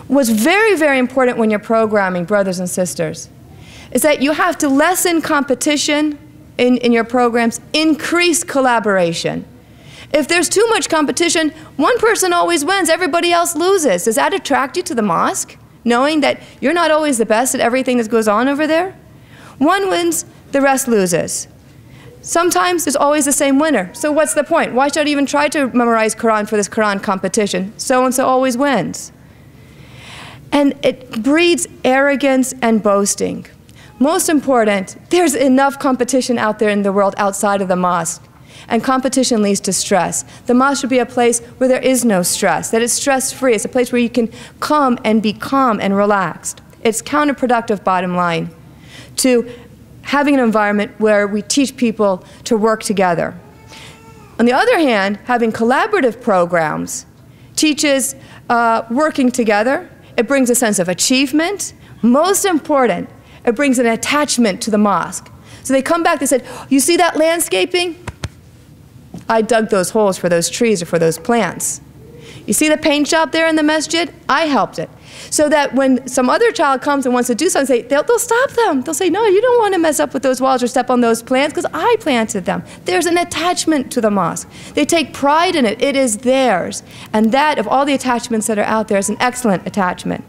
What's very, very important when you're programming, brothers and sisters, is that you have to lessen competition in your programs, increase collaboration. If there's too much competition, one person always wins, everybody else loses. Does that attract you to the mosque, knowing that you're not always the best at everything that goes on over there? One wins, the rest loses. Sometimes there's always the same winner. So what's the point? Why should I even try to memorize Quran for this Quran competition? So-and-so always wins. And it breeds arrogance and boasting. Most important, there's enough competition out there in the world outside of the mosque. And competition leads to stress. The mosque should be a place where there is no stress, that it's stress-free. It's a place where you can come and be calm and relaxed. It's counterproductive, bottom line, to having an environment where we teach people to work together. On the other hand, having collaborative programs teaches working together. It brings a sense of achievement. Most important, it brings an attachment to the mosque. So they come back, they said, you see that landscaping? I dug those holes for those trees or for those plants. You see the paint job there in the masjid? I helped it. So that when some other child comes and wants to do something, they'll stop them. They'll say, no, you don't want to mess up with those walls or step on those plants because I planted them. There's an attachment to the mosque. They take pride in it. It is theirs. And that, of all the attachments that are out there, is an excellent attachment.